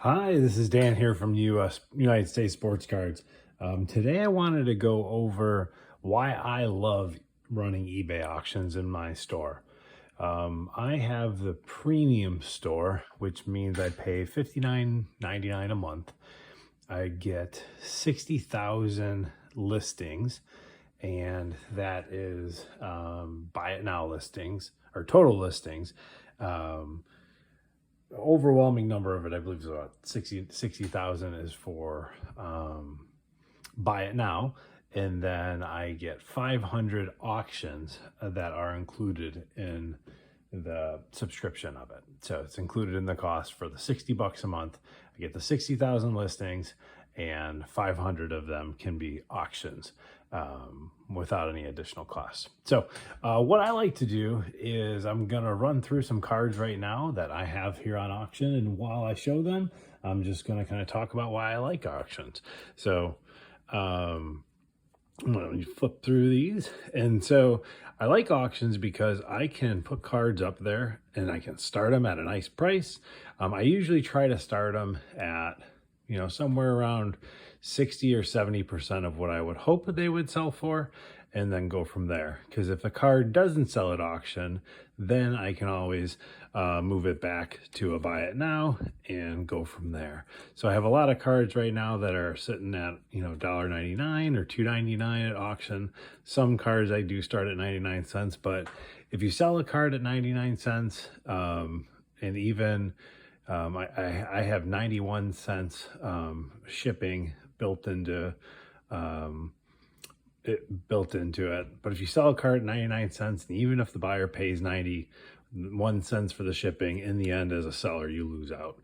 Hi, this is Dan here from United States Sports Cards. Today I wanted to go over why I love running eBay auctions in my store. I have the premium store, which means I pay $59.99 a month. I get 60,000 listings, and that is buy it now listings or total listings. Um, Overwhelming number of it, I believe, is about 60,000 is for buy it now. And then I get 500 auctions that are included in the subscription of it. So it's included in the cost for the $60 a month. I get the 60,000 listings, and 500 of them can be auctions without any additional costs. So what I like to do is I'm going to run through some cards right now that I have here on auction. And while I show them, I'm just going to kind of talk about why I like auctions. So I'm going to flip through these. And so I like auctions because I can put cards up there and I can start them at a nice price. I usually try to start them at, somewhere around 60 or 70% of what I would hope that they would sell for, and then go from there. Because if a card doesn't sell at auction, then I can always move it back to a buy it now and go from there. So I have a lot of cards right now that are sitting at, $1.99 or $2.99 at auction. Some cards I do start at 99 cents, but if you sell a card at 99 cents, and even I have 91 cents shipping built into it. But if you sell a card at 99 cents, and even if the buyer pays 91 cents for the shipping, in the end, as a seller, you lose out.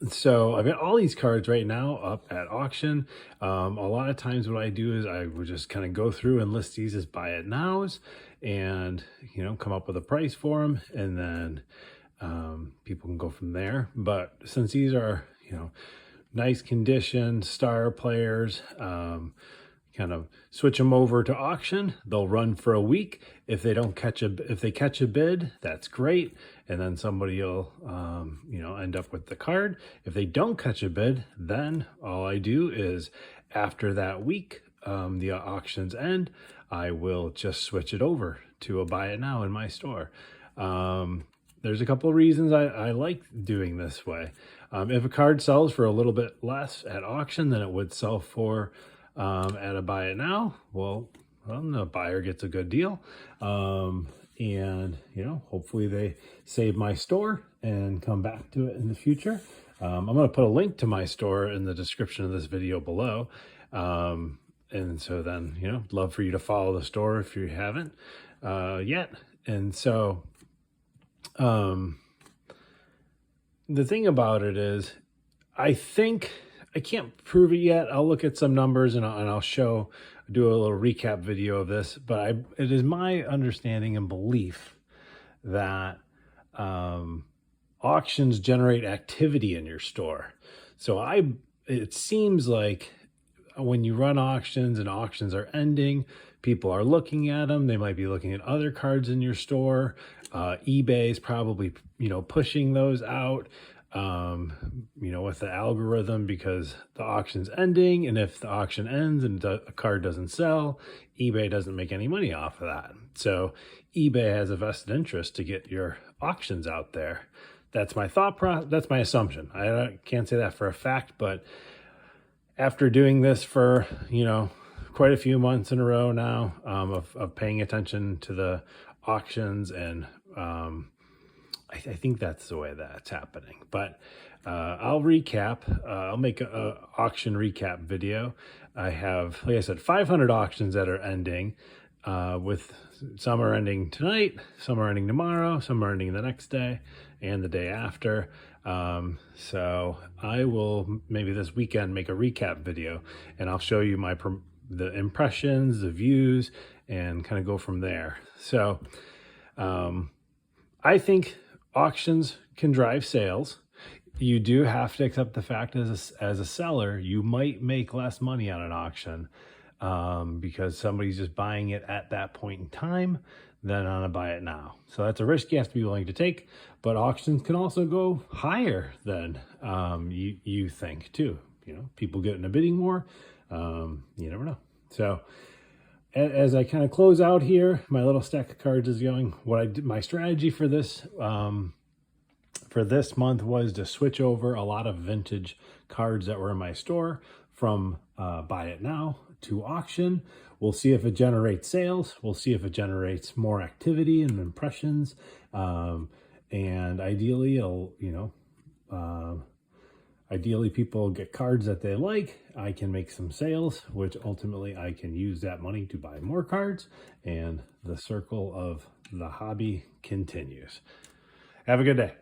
So I've got all these cards right now up at auction. A lot of times what I do is I would just kind of go through and list these as buy it nows, and come up with a price for them, and then people can go from there. But since these are nice condition star players, kind of switch them over to auction. They'll run for a week. If they catch a bid, that's great, and then somebody will end up with the card. If they don't catch a bid, then all I do is, after that week, the auctions end, I will just switch it over to a buy it now in my store. There's a couple of reasons I like doing this way. If a card sells for a little bit less at auction than it would sell for at a buy it now, well, the buyer gets a good deal. And hopefully they save my store and come back to it in the future. I'm going to put a link to my store in the description of this video below. And so then, love for you to follow the store if you haven't yet. And so the thing about it is, I think, I can't prove it yet. I'll look at some numbers and I'll do a little recap video of this, but it is my understanding and belief that auctions generate activity in your store. So it seems like when you run auctions and auctions are ending, people are looking at them. They might be looking at other cards in your store. eBay is probably, pushing those out, with the algorithm, because the auction's ending. And if the auction ends and a card doesn't sell, eBay doesn't make any money off of that. So eBay has a vested interest to get your auctions out there. That's my thought process. That's my assumption. I can't say that for a fact, but after doing this for, quite a few months in a row now, of paying attention to the auctions, and I think that's the way that's happening. But I'll recap. I'll make a auction recap video. I have, like I said, 500 auctions that are ending, with some are ending tonight, some are ending tomorrow, some are ending the next day and the day after. So I will maybe this weekend make a recap video, and I'll show you the impressions, the views, and kind of go from there. So I think auctions can drive sales. You do have to accept the fact as a seller, you might make less money on an auction because somebody's just buying it at that point in time. than on a buy it now. So that's a risk you have to be willing to take, but auctions can also go higher than you think too. You know, people get in a bidding war. You never know. So as I kind of close out here, my little stack of cards is going. What I did, my strategy for this month was to switch over a lot of vintage cards that were in my store from buy it now to auction. We'll see if it generates sales. We'll see if it generates more activity and impressions. And ideally, ideally people get cards that they like. I can make some sales, which ultimately I can use that money to buy more cards, and the circle of the hobby continues. Have a good day.